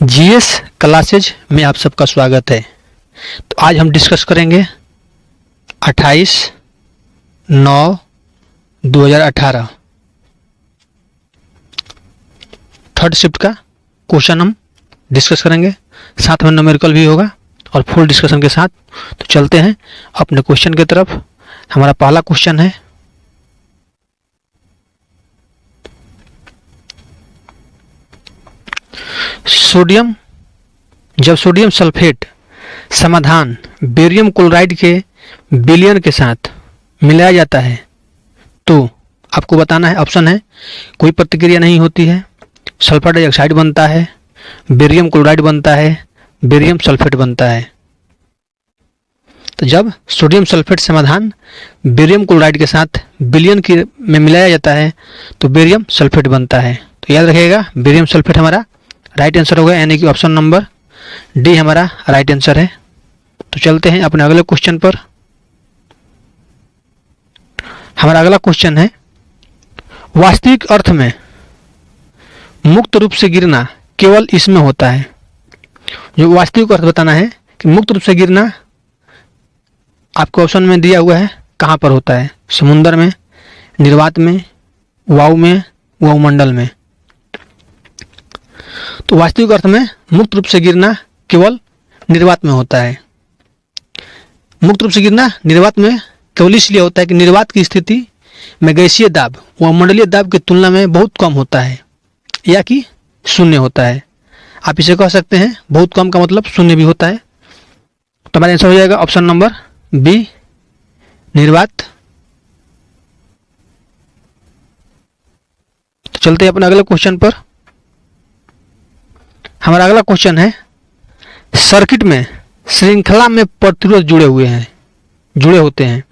GS classes में आप सबका स्वागत है। तो आज हम डिस्कस करेंगे 28/9/2018 थर्ड शिफ्ट का क्वेश्चन हम डिस्कस करेंगे, साथ में न्यूमेरिकल भी होगा और फुल डिस्कशन के साथ। तो चलते हैं अपने क्वेश्चन की तरफ। हमारा पहला क्वेश्चन है, सोडियम जब सोडियम सल्फेट समाधान बेरियम क्लोराइड के विलयन के साथ मिलाया जाता है तो आपको बताना है। ऑप्शन है, कोई प्रतिक्रिया नहीं होती है, सल्फर डाइऑक्साइड बनता है, बेरियम क्लोराइड बनता है, बेरियम सल्फेट बनता है। तो जब सोडियम सल्फेट समाधान बेरियम क्लोराइड के साथ विलयन में मिलाया जाता है तो बेरियम सल्फेट बनता है। तो याद रखिएगा, बेरियम सल्फेट हमारा राइट आंसर होगा, यानी कि ऑप्शन नंबर डी हमारा राइट आंसर है। तो चलते हैं अपने अगले क्वेश्चन पर। हमारा अगला क्वेश्चन है, वास्तविक अर्थ में मुक्त रूप से गिरना केवल इसमें होता है। जो वास्तविक अर्थ बताना है कि मुक्त रूप से गिरना आपको ऑप्शन में दिया हुआ है, कहाँ पर होता है? समुद्र में, निर्वात में, वायु में, वायुमंडल में। तो वास्तविक अर्थ में मुक्त रूप से गिरना केवल निर्वात में होता है। मुक्त रूप से गिरना निर्वात में केवल इसलिए होता है कि निर्वात की स्थिति में गैसीय दाब वायुमंडलीय दाब की तुलना में बहुत कम होता है, या कि शून्य होता है। आप इसे कह सकते हैं, बहुत कम का मतलब शून्य भी होता है। तो हमारा आंसर हो जाएगा ऑप्शन नंबर बी, निर्वात। तो चलते हैं अपने अगले क्वेश्चन पर। हमारा अगला क्वेश्चन है, सर्किट में श्रृंखला में प्रतिरोध जुड़े होते हैं।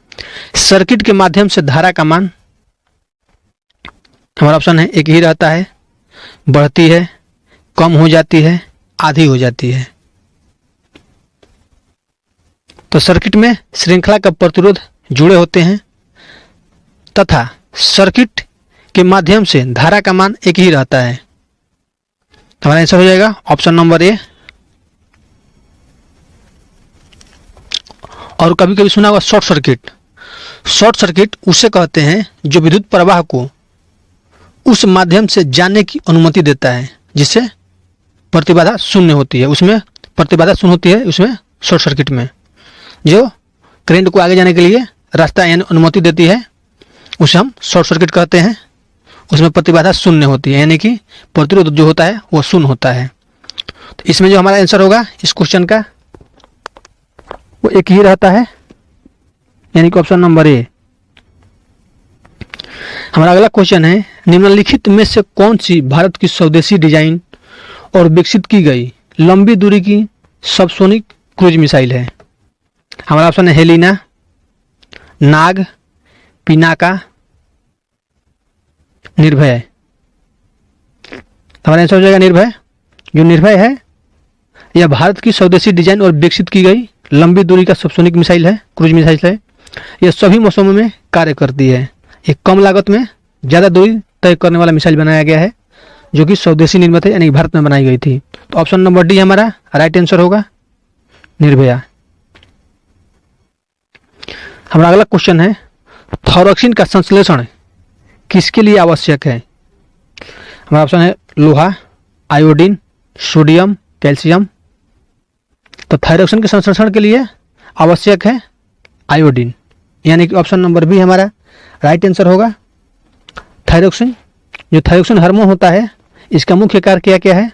सर्किट के माध्यम से धारा का मान, हमारा ऑप्शन है, एक ही रहता है, बढ़ती है, कम हो जाती है, आधी हो जाती है। तो सर्किट में श्रृंखला का प्रतिरोध जुड़े होते हैं तथा सर्किट के माध्यम से धारा का मान एक ही रहता है। हमारा आंसर हो जाएगा ऑप्शन नंबर ए। और कभी कभी सुना होगा शॉर्ट सर्किट। शॉर्ट सर्किट उसे कहते हैं जो विद्युत प्रवाह को उस माध्यम से जाने की अनुमति देता है जिससे प्रतिबाधा शून्य होती है। उसमें प्रतिबाधा शून्य होती है, उसमें शॉर्ट सर्किट में जो करंट को आगे जाने के लिए रास्ता यानी अनुमति देती है, उसे हम शॉर्ट सर्किट कहते हैं। उसमें प्रतिबाधा शून्य होती है, यानी कि प्रतिरोध जो होता है वो शून्य होता है। तो इसमें जो हमारा आंसर होगा इस क्वेश्चन का, वो एक ही रहता है, यानी कि ऑप्शन नंबर ए। हमारा अगला क्वेश्चन है, निम्नलिखित में से कौन सी भारत की स्वदेशी डिजाइन और विकसित की गई लंबी दूरी की सबसोनिक क्रूज मिसाइल है? हमारा ऑप्शन है, हेलिना, नाग, पिनाका, निर्भय। हमारा आंसर हो जाएगा निर्भय। जो निर्भय है यह भारत की स्वदेशी डिजाइन और विकसित की गई लंबी दूरी का सबसोनिक मिसाइल है, क्रूज मिसाइल है। यह सभी मौसमों में कार्य करती है। ये कम लागत में ज़्यादा दूरी तय करने वाला मिसाइल बनाया गया है, जो कि स्वदेशी निर्मित है, यानी भारत में बनाई गई थी। तो ऑप्शन नंबर डी हमारा राइट आंसर होगा, निर्भया। हमारा अगला क्वेश्चन है, थायरोक्सिन का संश्लेषण किसके लिए आवश्यक है? हमारा ऑप्शन है, लोहा, आयोडीन, सोडियम, कैल्शियम। तो थायरोक्सिन के संश्लेषण के लिए आवश्यक है आयोडीन, यानी कि ऑप्शन नंबर बी हमारा राइट आंसर होगा। थायरोक्सिन, जो थायरोक्सिन हार्मोन होता है, इसका मुख्य कार्य क्या क्या है?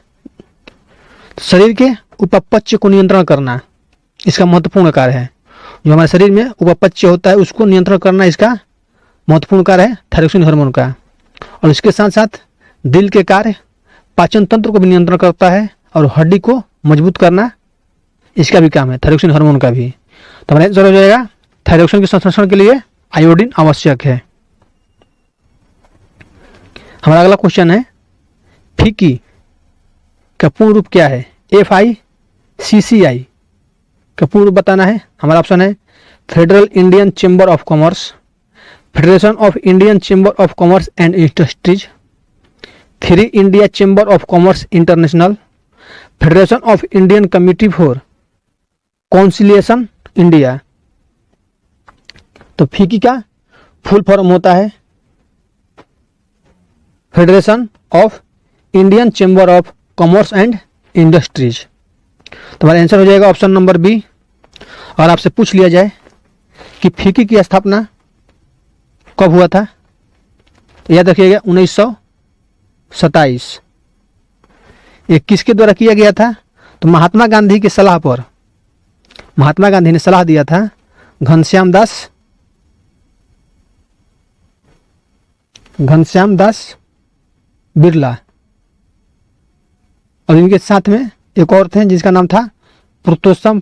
शरीर के उपापचय को नियंत्रण करना इसका महत्वपूर्ण कार्य है। जो हमारे शरीर में उपापचय होता है उसको नियंत्रण करना इसका महत्वपूर्ण कार्य है थायरोक्सिन हार्मोन का। और इसके साथ साथ दिल के कार्य, पाचन तंत्र को भी नियंत्रण करता है और हड्डी को मजबूत करना इसका भी काम है थायरोक्सिन हार्मोन का भी। तो हमारा आंसर हो जाएगा, थायरोक्सिन के संश्लेषण के लिए आयोडीन आवश्यक है। हमारा अगला क्वेश्चन है, फीकी का पूर्ण रूप क्या है? FICCI का पूर्ण रूप बताना है। हमारा ऑप्शन है, federal Indian chamber of commerce, federation of Indian chamber of commerce and industries, free India chamber of commerce international, federation of Indian committee for conciliation India. तो फीकी का फुल फॉर्म होता है federation of Indian chamber of commerce and industries. तो हमारा answer हो जाएगा option number B. और आपसे पूछ लिया जाए कि फीकी की स्थापना कब हुआ था, याद रखिएगा 1927। ये किसके द्वारा किया गया था, तो महात्मा गांधी की सलाह पर, महात्मा गांधी ने सलाह दिया था घनश्याम दास बिरला, और इनके साथ में एक और थे जिसका नाम था पुरुषोत्तम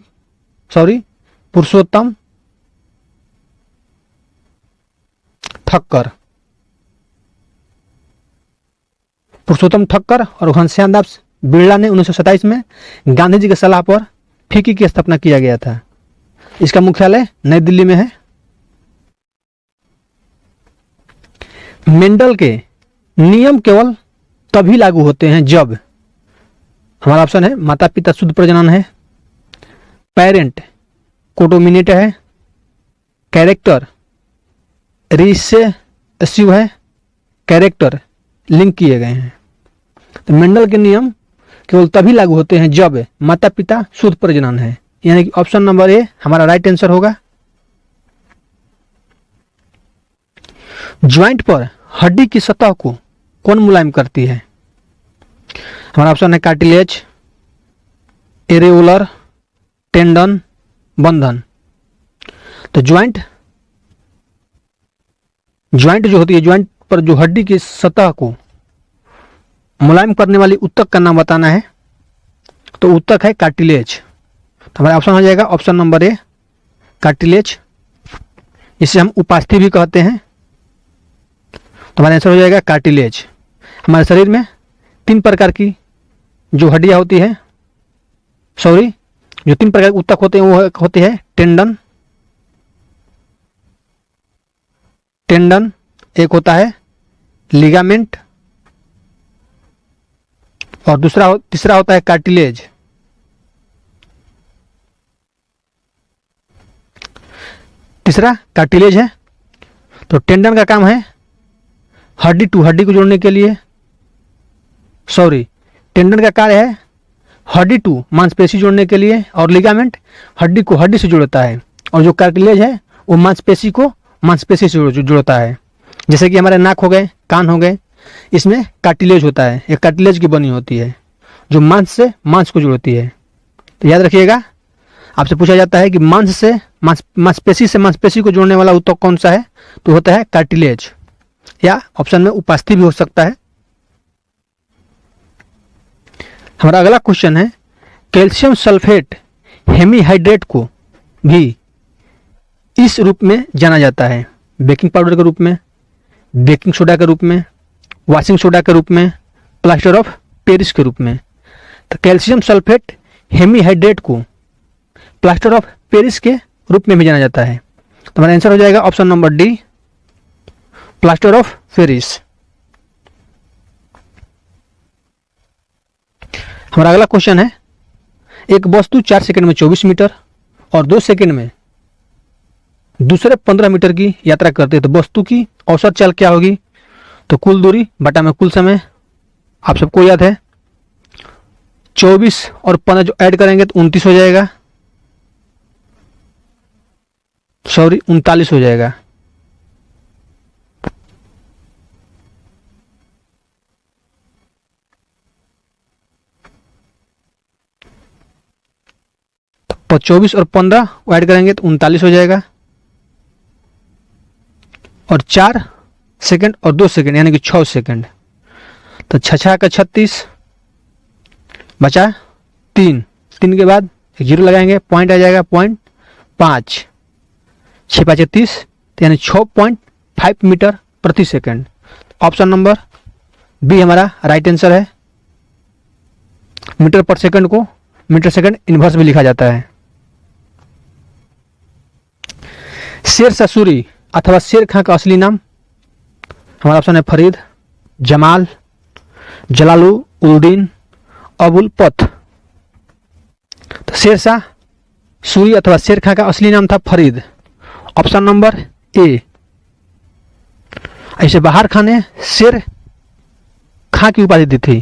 ठक्कर और घनश्याम दास बिरला ने 1927 में गांधी जी की सलाह पर फीकी की स्थापना किया गया था। इसका मुख्यालय नई दिल्ली में है। मेंडल के नियम केवल तभी लागू होते हैं जब, हमारा ऑप्शन है माता पिता शुद्ध प्रजनन है, पेरेंट कोडोमिनेट है, कैरेक्टर रिसेसिव है, कैरेक्टर लिंक किए गए हैं। तो मेंडल के नियम केवल तभी लागू होते हैं जब माता पिता शुद्ध प्रजनन है, यानी कि ऑप्शन नंबर ए हमारा राइट आंसर होगा। ज्वाइंट पर हड्डी की सतह को कौन मुलायम करती है, हमारा ऑप्शन है कार्टिलेज, एरेओलर, टेंडन, बंधन। तो ज्वाइंट जो होती है, ज्वाइंट पर जो हड्डी की सतह को मुलायम करने वाली ऊतक का नाम बताना है, तो ऊतक है कार्टिलेज। तो हमारा ऑप्शन हो जाएगा ऑप्शन नंबर ए कार्टिलेज। इसे हम उपास्थि भी कहते हैं। तो हमारा आंसर हो जाएगा कार्टिलेज। हमारे शरीर में 3 प्रकार की जो हड्डियां होती है, जो 3 प्रकार के ऊतक होते हैं वो होते हैं टेंडन, एक होता है लिगामेंट, और तीसरा होता है कार्टिलेज। तीसरा कार्टिलेज है। तो टेंडन का काम है हड्डी टू हड्डी को जोड़ने के लिए, टेंडन का कार्य है हड्डी टू मांसपेशी जोड़ने के लिए, और लिगामेंट हड्डी को हड्डी से जोड़ता है, और जो कार्टिलेज है वो मांसपेशी को मांसपेशी से जोड़ता है। जैसे कि हमारे नाक हो गए, कान हो गए, इसमें कार्टिलेज होता है, एक कार्टिलेज की बनी होती है जो मांस से मांस को जोड़ती है। तो याद रखिएगा, आपसे पूछा जाता है कि मांसपेशी से मांसपेशी को जोड़ने वाला ऊतक कौन सा है, तो होता है कार्टिलेज, या ऑप्शन में उपास्थि भी हो सकता है। हमारा अगला क्वेश्चन है कैल्शियम सल्फेट हेमीहाइड्रेट को भी इस रूप में जाना जाता है, बेकिंग पाउडर के रूप में, बेकिंग सोडा के रूप में, वॉशिंग सोडा के रूप में, प्लास्टर ऑफ पेरिस के रूप में। तो कैल्शियम सल्फेट हेमीहाइड्रेट को प्लास्टर ऑफ पेरिस के रूप में भी जाना जाता है। तो हमारा आंसर हो जाएगा option number D plaster of Paris. हमारा अगला क्वेश्चन है एक वस्तु 4 सेकंड में 24 मीटर और 2 सेकंड में दूसरे 15 मीटर की यात्रा करते हैं, तो वस्तु की औसत चाल क्या होगी, तो कुल दूरी बटा में कुल समय। आप सबको याद है 24 और 15 जो ऐड करेंगे तो 29 हो जाएगा, 39 हो जाएगा। तो 24 और 15 ऐड करेंगे तो 39 हो जाएगा, और 4 सेकंड और 2 सेकंड यानी कि 6 सेकंड। तो 6 का 36 बचा 3 के बाद 0 लगाएंगे, पॉइंट आ जाएगा 0.5, 6 5 30, यानी 6.5 मीटर प्रति सेकंड। ऑप्शन नंबर बी हमारा राइट आंसर है। मीटर पर सेकंड को मीटर सेकंड इनवर्स भी लिखा जाता है। शेर ससूरी अथवा शेर खां का असली नाम, हमारा ऑप्शन है फरीद, जमाल, जलालुद्दीन, अबुल पथ शेरशाह सूरी अथवा शेर खां का असली नाम था फरीद। ऑप्शन नंबर ए। ऐसे बहार खां ने शेर खां की उपाधि दी थी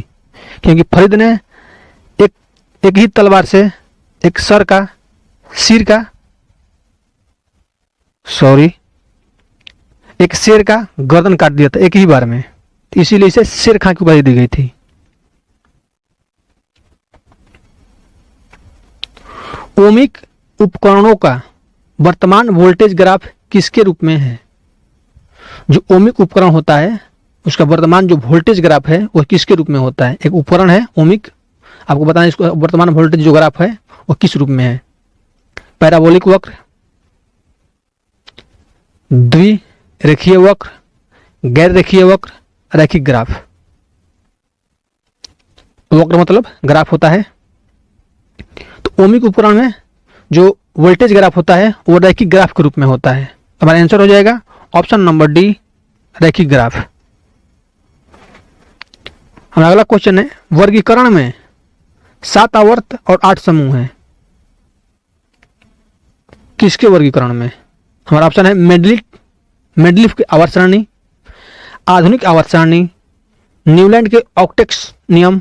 क्योंकि फरीद ने एक ही तलवार से एक शेर का गर्दन काट दिया था एक ही बार में, इसीलिए इसे शेर खां की उपाधि दी गई थी। ओमिक उपकरणों का वर्तमान वोल्टेज ग्राफ किसके रूप में है? जो ओमिक उपकरण होता है उसका वर्तमान जो वोल्टेज ग्राफ है वह किसके रूप में होता है? एक उपकरण है ओमिक, आपको बताना इसको वर्तमान वोल्टेज जो ग्राफ है वह किस रूप में है? पैराबोलिक वक्र, द्विरेखीय वक्र, गैर रेखीय वक्र, रैखिक ग्राफ। वक्र मतलब ग्राफ होता है, तो ओमिक उपकरण में जो वोल्टेज ग्राफ होता है वो रैखिक ग्राफ के रूप में होता है। हमारा आंसर हो जाएगा ऑप्शन नंबर डी, रैखिक ग्राफ। हमारा अगला क्वेश्चन है, वर्गीकरण में 7 आवर्त और 8 समूह हैं, किसके वर्गीकरण में? हमारा ऑप्शन है मेडलिफ के आवर्त सारणी, आधुनिक आवर्त सारणी, न्यूलैंड के ऑक्टेक्स नियम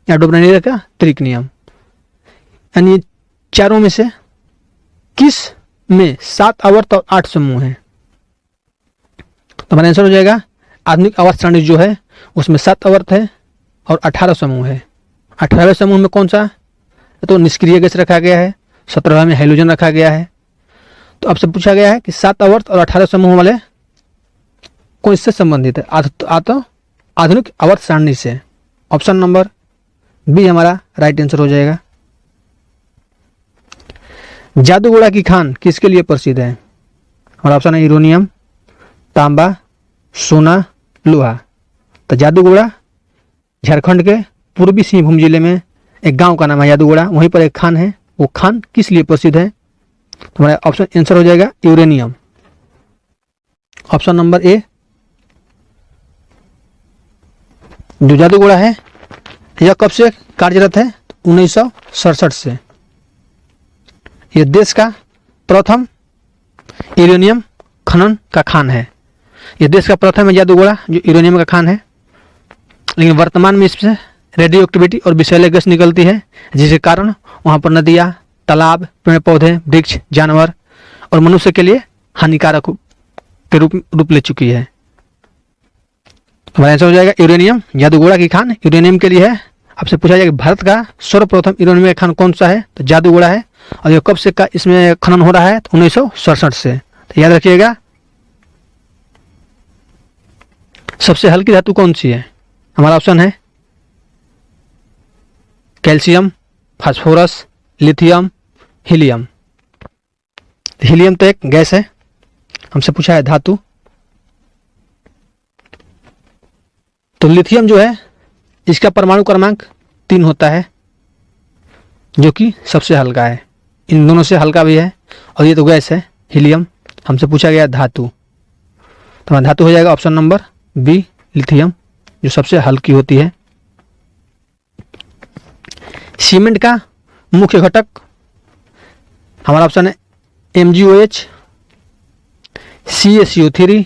या डोब्रानियर का त्रिक नियम। यानी चारों में से किस में 7 आवर्त और 8 समूह हैं? तो हमारा आंसर हो जाएगा आधुनिक आवर्त सारणी जो है उसमें 7 आवर्त है और 18 समूह है। 18वें समूह में कौन सा? तो निष्क्रिय गैस रखा गया है, 17वें में हाइड्रोजन रखा गया है। तो आपसे पूछा गया है कि 7 आवर्त और 18 समूह वाले कौन इससे संबंधित है? आधुनिक आवर्त सारणी से। ऑप्शन नंबर बी हमारा राइट आंसर हो जाएगा। जादूगोड़ा की खान किसके लिए प्रसिद्ध है? हमारा ऑप्शन है यूरेनियम, तांबा, सोना, लोहा। तो जादूगोड़ा झारखंड के पूर्वी सिंहभूम जिले में एक गांव का नाम है जादूगोड़ा, वहीं पर एक खान है। वो खान किस लिए प्रसिद्ध है? तो हमारा ऑप्शन आंसर हो जाएगा यूरेनियम। ऑप्शन नंबर ए। जो जादूगोड़ा है यह कब से कार्यरत है? 1967 से। यह देश का प्रथम यूरेनियम खनन का खान है। यह देश का प्रथम है जादूगोड़ा जो यूरेनियम का खान है, लेकिन वर्तमान में इससे रेडियो एक्टिविटी और विषैले गैस निकलती है, जिसके कारण वहाँ पर नदियाँ, तालाब, पेड़ पौधे, वृक्ष, जानवर और मनुष्य के लिए हानिकारक के रूप ले चुकी है। हमारा आंसर हो जाएगा यूरेनियम। जादूगोड़ा की खान यूरेनियम के लिए है। आपसे पूछा जाएगा भारत का सर्वप्रथम यूरेनियम का खान कौन सा है? तो जादूगोड़ा है। और ये कब से का इसमें खनन हो रहा है? तो 1967 से। तो याद रखिएगा। सबसे हल्की धातु कौन सी है? हमारा ऑप्शन है calcium, phosphorus, lithium, helium. Helium तो एक गैस है। हमसे पूछा है धातु, तो लिथियम जो है इसका परमाणु क्रमांक 3 होता है, जो कि सबसे हल्का है। इन दोनों से हल्का भी है, और ये तो गैस है हीलियम। हमसे पूछा गया धातु, तो हमारा धातु हो जाएगा ऑप्शन नंबर बी, लिथियम, जो सबसे हल्की होती है। सीमेंट का मुख्य घटक हमारा ऑप्शन है MgOH, CaCO3,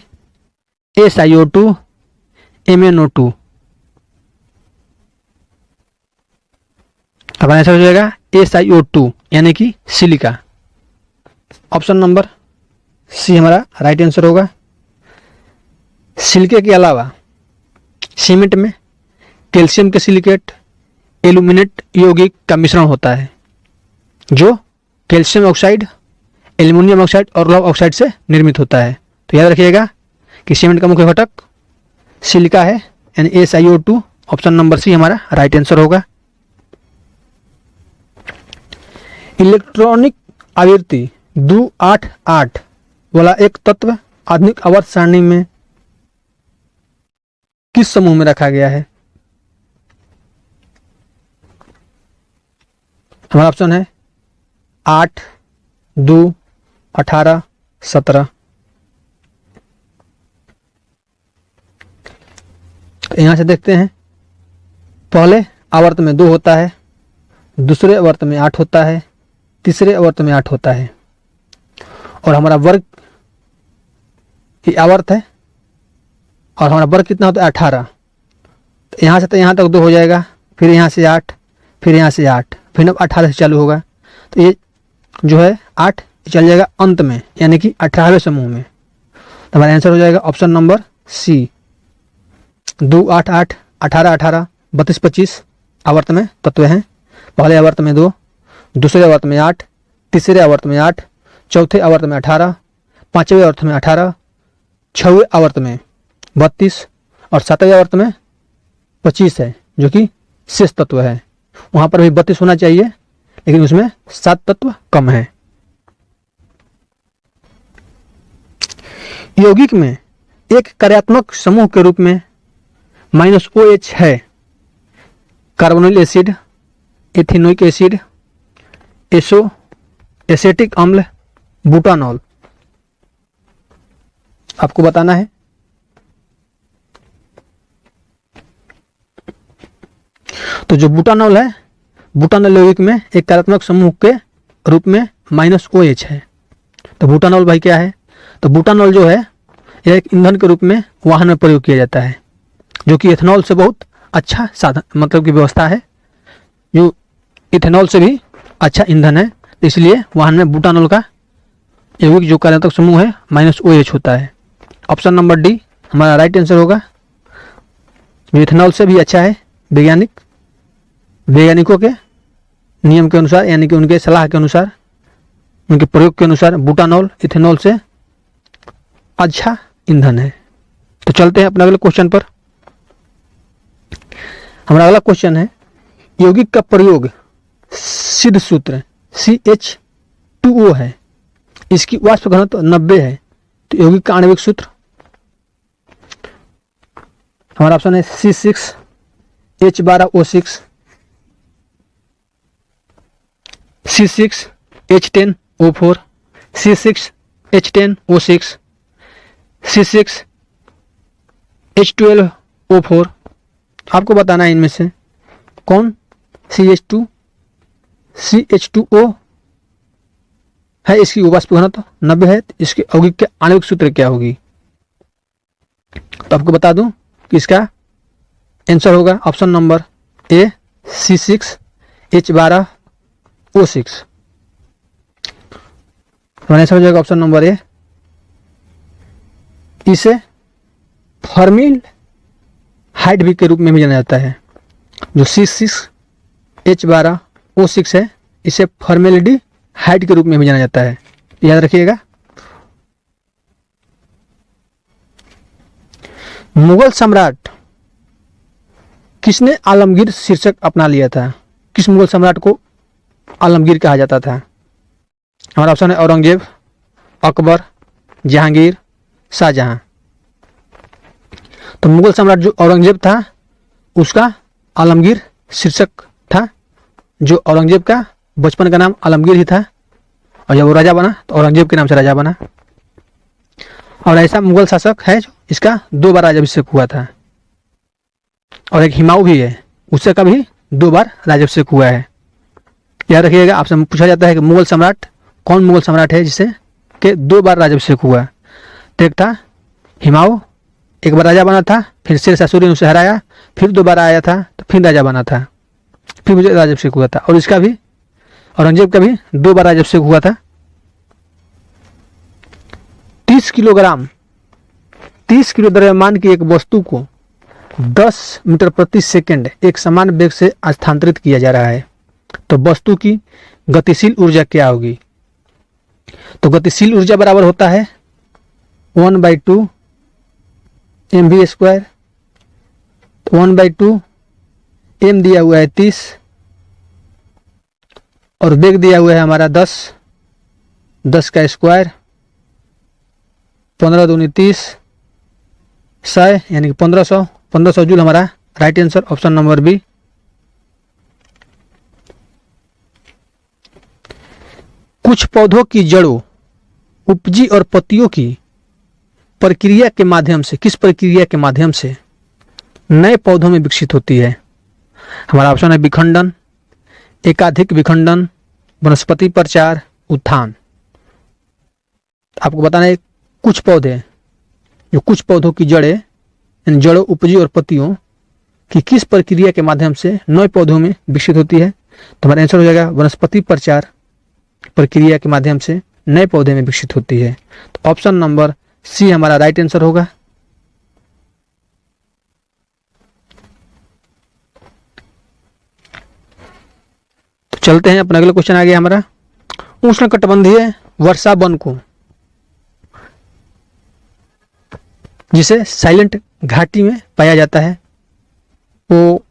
SiO2, MnO2। हमारा आंसर हो जाएगा SiO2 यानी कि सिलिका। ऑप्शन नंबर सी हमारा राइट आंसर होगा। सिलिके के अलावा सीमेंट में कैल्शियम के सिलिकेट, एल्यूमिनेट यौगिक का मिश्रण होता है, जो कैल्शियम ऑक्साइड, एल्युमिनियम ऑक्साइड और लौह ऑक्साइड से निर्मित होता है। तो याद रखिएगा कि सीमेंट का मुख्य घटक सिलिका है, यानी SiO2। ऑप्शन नंबर सी हमारा राइट आंसर होगा। इलेक्ट्रॉनिक आवृत्ति 288 वाला एक तत्व आधुनिक आवर्त सारणी में किस समूह में रखा गया है? हमारा ऑप्शन है 8, 2, 18, 17। यहां से देखते हैं, पहले आवर्त में 2 होता है, दूसरे आवर्त में 8 होता है, तीसरे आवर्त में 8 होता है। और हमारा वर्ग ये आवर्त है और हमारा वर्ग कितना होता है 18। तो यहाँ से तो यहाँ तक 2 हो जाएगा, फिर यहाँ से 8, फिर यहाँ से 8, फिर अब 18 से चालू होगा। तो ये जो है 8 चल जाएगा अंत में, यानी कि 18वें समूह में। तो हमारा आंसर हो जाएगा ऑप्शन नंबर सी। 2, 8, 8, 18, 18, 32, 25 आवर्त में तत्व हैं। पहले आवर्त में 2, दूसरे आवर्त में 8, तीसरे आवर्त में 8, चौथे आवर्त में 18, पांचवें आवर्त में 18, छठवें आवर्त में 32 और सातवें आवर्त में 25 है, जो कि शेष तत्व है। वहां पर भी 32 होना चाहिए, लेकिन उसमें 7 तत्व कम है। यौगिक में एक कार्यात्मक समूह के रूप में -OH है कार्बोनिल एसिड, एथिनोइक एसिड, एसेटिक अम्ल, बुटानॉल। आपको बताना है। तो जो बुटानॉल है, बुटानॉल यौगिक में एक कार्यात्मक समूह के रूप में -OH है। तो बुटानॉल भाई क्या है? तो बुटानॉल जो है यह एक ईंधन के रूप में वाहन में प्रयोग किया जाता है, जो कि एथेनॉल से बहुत अच्छा साधन मतलब की व्यवस्था है, जो इथेनॉल से भी अच्छा ईंधन है। इसलिए वाहन में बुटानॉल का यौगिक जो कार्यात्मक समूह है -OH होता है। ऑप्शन नंबर डी हमारा राइट आंसर होगा। इथेनॉल से भी अच्छा है, वैज्ञानिकों के नियम के अनुसार, यानी कि उनके सलाह के अनुसार, उनके प्रयोग के अनुसार बुटानॉल इथेनॉल से अच्छा ईंधन है। तो चलते हैं अपने अगले क्वेश्चन पर। हमारा अगला क्वेश्चन है, यौगिक का प्रयोग सिद्ध सूत्र CH2O है, इसकी वाष्प घनत्व 90 है। तो यौगिक का आणविक सूत्र हमारा ऑप्शन है C6H12O6, C6H10O4, C6H10O6, C6H12O4। आपको बताना है इनमें से कौन CH2O है, इसकी वाष्प घनत्व 90 है। इसके यौगिक के आणविक सूत्र क्या होगी? तो आपको बता दूं कि इसका आंसर होगा ऑप्शन नंबर ए C6H12O6। आंसर हो जाएगा ऑप्शन नंबर ए। इसे फॉर्मिल हाइड भी के रूप में भी जाना जाता है। जो C6H12O6 है, इसे फॉर्मेलिडी हाइड के रूप में भी जाना जाता है, याद रखिएगा। मुगल सम्राट किसने आलमगीर शीर्षक अपना लिया था? किस मुगल सम्राट को आलमगीर कहा जाता था? हमारा ऑप्शन है औरंगजेब, अकबर, जहांगीर, शाहजहां। तो मुगल सम्राट जो औरंगजेब था, उसका आलमगीर शीर्षक था। जो औरंगजेब का बचपन का नाम आलमगीर ही था, और जब वो राजा बना तो औरंगजेब के नाम से राजा बना। और ऐसा मुगल शासक है जो इसका 2 बार राज्याभिषेक हुआ था। और एक हिमाऊ भी है, उससे का भी 2 बार राज्याभिषेक हुआ है। याद रखिएगा, आपसे पूछा जाता है कि मुगल सम्राट कौन मुगल सम्राट है जिसे के 2 बार राज्याभिषेक हुआ? तो एक था हिमाऊ, एक बार राजा बना था, फिर शेरशाह सूरी ने उसे हराया, फिर 2 बार आया था, तो फिर राजा बना था, फिर मुझे राज्याभिषेक हुआ था। और इसका भी, औरंगजेब का भी 2 बार राज्याभिषेक हुआ था। 30 किलो द्रव्यमान की एक वस्तु को 10 मीटर प्रति सेकंड एक समान वेग से स्थानांतरित किया जा रहा है। तो वस्तु की गतिशील ऊर्जा क्या होगी? तो गतिशील ऊर्जा बराबर होता है 1/2 mv²। 1/2 m दिया हुआ है 30 और वेग दिया हुआ है हमारा 10 का स्क्वायर, 15 दूनी 30, 100 यानी कि 1500 जूल हमारा right answer option number B. कुछ पौधों की जड़ों, उपजी और पत्तियों की प्रक्रिया के माध्यम से, किस प्रक्रिया के माध्यम से नए पौधों में विकसित होती है? हमारा ऑप्शन है विखंडन, एकाधिक विखंडन, वनस्पति प्रचार, उत्थान। आपको बताना है कुछ पौधे, जो कुछ पौधों की जड़ें, इन जड़ों, उपजी और पत्तियों की किस प्रक्रिया के माध्यम से नए पौधों में विकसित होती है। तो हमारा आंसर हो जाएगा वनस्पति प्रचार प्रक्रिया के माध्यम से नए पौधे में विकसित होती है। तो ऑप्शन नंबर सी हमारा राइट आंसर होगा। तो चलते हैं अपना अगला क्वेश्चन आ गया हमारा, उष्णकटिबंधीय वर्षा वन को, जिसे साइलेंट घाटी में पाया जाता है, वो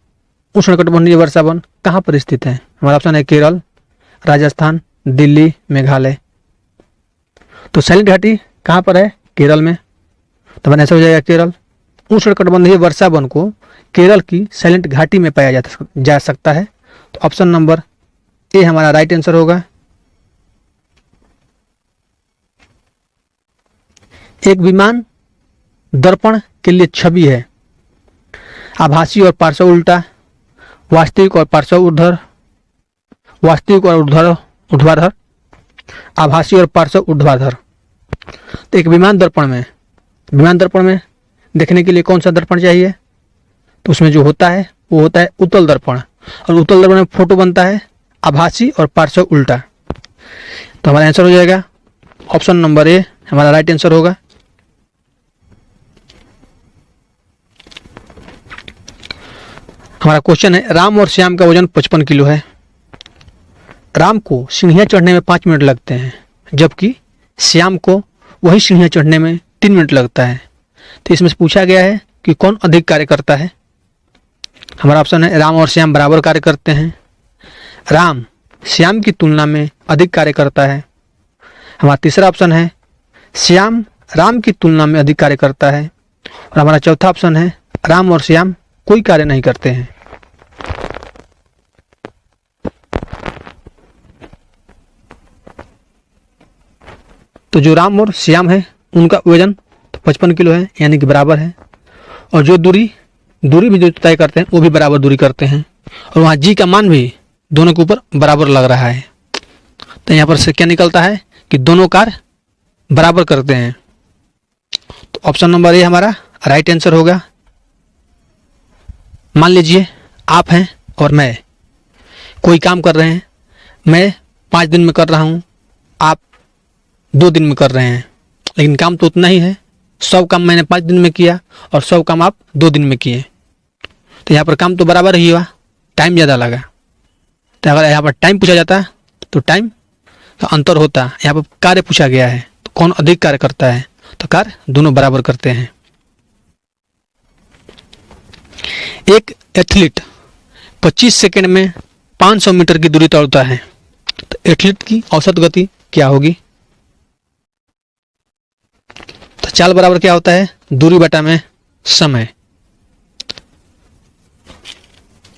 उष्णकटिबंधीय वर्षा वन कहाँ पर स्थित है। हमारा ऑप्शन है केरल, राजस्थान, दिल्ली, मेघालय। तो साइलेंट घाटी कहाँ पर है, केरल में। तो हमारा आंसर हो जाएगा केरल। उष्णकटिबंधीय वर्षा वन को केरल की साइलेंट घाटी में पाया जा सकता है। तो ऑप्शन नंबर ए हमारा राइट आंसर होगा। एक विमान दर्पण के लिए छवि है, आभासी और पार्श्व उल्टा, वास्तविक और पार्श्व ऊर्ध्वाधर, वास्तविक और ऊर्ध्वाधर, आभासी और पार्श्व ऊर्ध्वाधर। तो एक विमान दर्पण में देखने के लिए कौन सा दर्पण चाहिए। तो उसमें जो होता है वो होता है उत्तल दर्पण, और उत्तल दर्पण में फोटो बनता है आभासी और पार्श्व उल्टा। तो हमारा आंसर हो जाएगा ऑप्शन नंबर ए हमारा राइट आंसर होगा। हमारा क्वेश्चन है, राम और श्याम का वजन 55 किलो है। राम को सीढ़ियाँ चढ़ने में 5 मिनट लगते हैं, जबकि श्याम को वही सीढ़ियाँ चढ़ने में 3 मिनट लगता है। तो इसमें से पूछा गया है कि कौन अधिक कार्य करता है। हमारा ऑप्शन है राम और श्याम बराबर कार्य करते हैं। राम श्याम की तुलना में अधिक कार्य करता है। हमारा तीसरा ऑप्शन है श्याम राम की तुलना में अधिक कार्य करता है। और हमारा चौथा ऑप्शन है राम और श्याम कोई कार्य नहीं करते हैं। तो जो राम और श्याम है उनका वजन तो 55 किलो है, यानी कि बराबर है। और जो दूरी भी जो तय करते हैं वो भी बराबर दूरी करते हैं। और वहाँ जी का मान भी दोनों के ऊपर बराबर लग रहा है। तो यहाँ पर से क्या निकलता है कि दोनों कार्य बराबर करते हैं। तो ऑप्शन नंबर ए हमारा राइट आंसर होगा। मान लीजिए आप हैं और मैं कोई काम कर रहे हैं, मैं 5 दिन में कर रहा हूँ, आप 2 दिन में कर रहे हैं, लेकिन काम तो उतना ही है। 100 काम मैंने 5 दिन में किया और 100 काम आप 2 दिन में किए। तो यहाँ पर काम तो बराबर ही हुआ, टाइम ज़्यादा लगा। तो अगर यहाँ पर टाइम पूछा जाता तो टाइम का अंतर होता। यहाँ पर कार्य पूछा गया है तो कौन अधिक कार्य करता है, तो कार्य दोनों बराबर करते हैं। एक एथलीट 25 सेकंड में 500 मीटर की दूरी दौड़ता है, तो एथलीट की औसत गति क्या होगी। तो चाल बराबर क्या होता है, दूरी बटा में समय।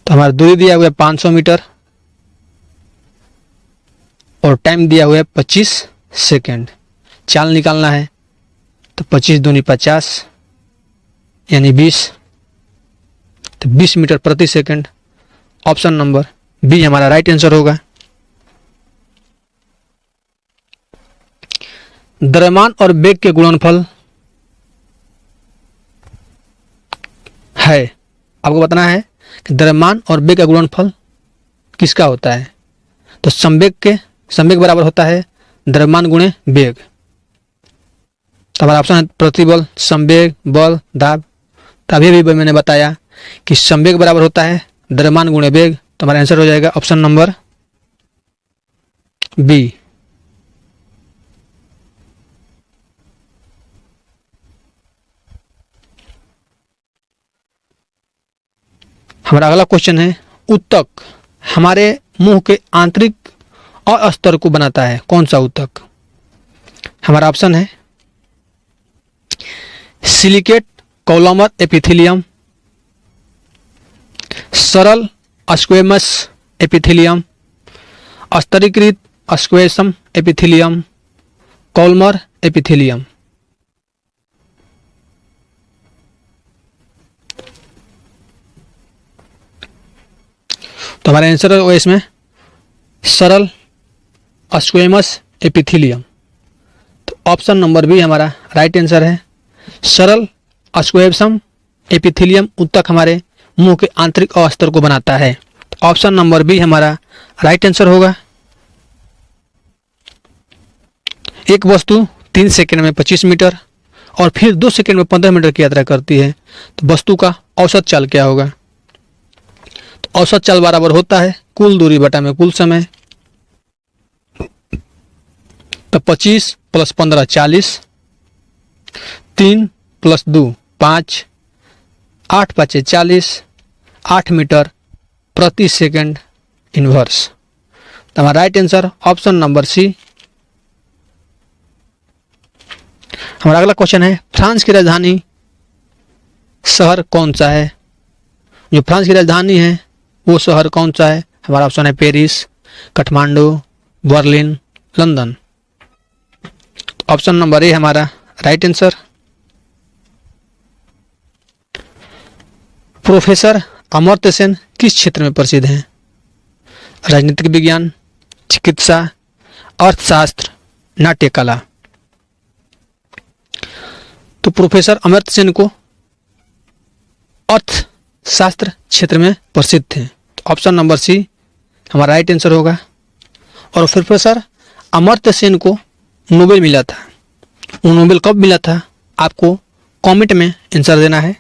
तो हमारा दूरी दिया हुआ है 500 मीटर और टाइम दिया हुआ है 25 सेकंड। चाल निकालना है तो 25 दूनी 50 यानी 20, तो 20 मीटर प्रति सेकंड। ऑप्शन नंबर बी हमारा राइट आंसर होगा। द्रव्यमान और वेग के गुणनफल है, आपको बताना है कि द्रव्यमान और वेग का गुणनफल किसका होता है। तो संवेग बराबर होता है द्रव्यमान गुणे वेग। तो हमारा ऑप्शन है प्रतिबल, संवेग, बल, दाब। तो अभी भी मैंने बताया कि संवेग बराबर होता है द्रव्यमान गुणे वेग। तो हमारा आंसर हो जाएगा ऑप्शन नंबर बी। हमारा अगला क्वेश्चन है, ऊतक हमारे मुंह के आंतरिक अस्तर को बनाता है, कौन सा ऊतक। हमारा ऑप्शन है सिलिकेट कोलमर एपिथेलियम, सरल स्क्वेमस एपिथेलियम, स्तरीकृत स्क्वेसम एपिथेलियम, कोलमर एपिथेलियम। तो हमारा आंसर होगा इसमें सरल स्क्वेमस एपिथेलियम। तो ऑप्शन नंबर बी हमारा राइट आंसर है। सरल स्क्वेमस एपिथेलियम ऊतक हमारे मुंह के आंतरिक अवस्थर को बनाता है। तो ऑप्शन नंबर बी हमारा राइट आंसर होगा। एक वस्तु 3 सेकंड में 25 मीटर और फिर 2 सेकंड में 15 मीटर की यात्रा करती है, तो वस्तु का औसत चाल क्या होगा? तो औसत चाल बराबर होता है कुल दूरी बटा में कुल समय। तो 25 + 15 40, 3 + 2 5, 8 × 5 = 40, 8 मीटर प्रति सेकंड इनवर्स। तो हमारा right answer option number C. हमारा अगला क्वेश्चन है फ्रांस की राजधानी शहर कौन सा है? जो फ्रांस की राजधानी है वो शहर कौन सा है? हमारा ऑप्शन है Paris, Kathmandu, Berlin, London. Option number A हमारा right answer. Professor Amartya Sen किस क्षेत्र में प्रसिद्ध हैं? राजनीतिक विज्ञान, चिकित्सा, अर्थशास्त्र, नाट्य कला। तो प्रोफेसर अमर्त्य सेन को अर्थशास्त्र क्षेत्र में प्रसिद्ध थे। तो ऑप्शन नंबर सी हमारा राइट आंसर होगा। और प्रोफेसर अमर्त्य सेन को नोबेल मिला था। वो नोबेल कब मिला था? आपको कमेंट में आंसर देना है।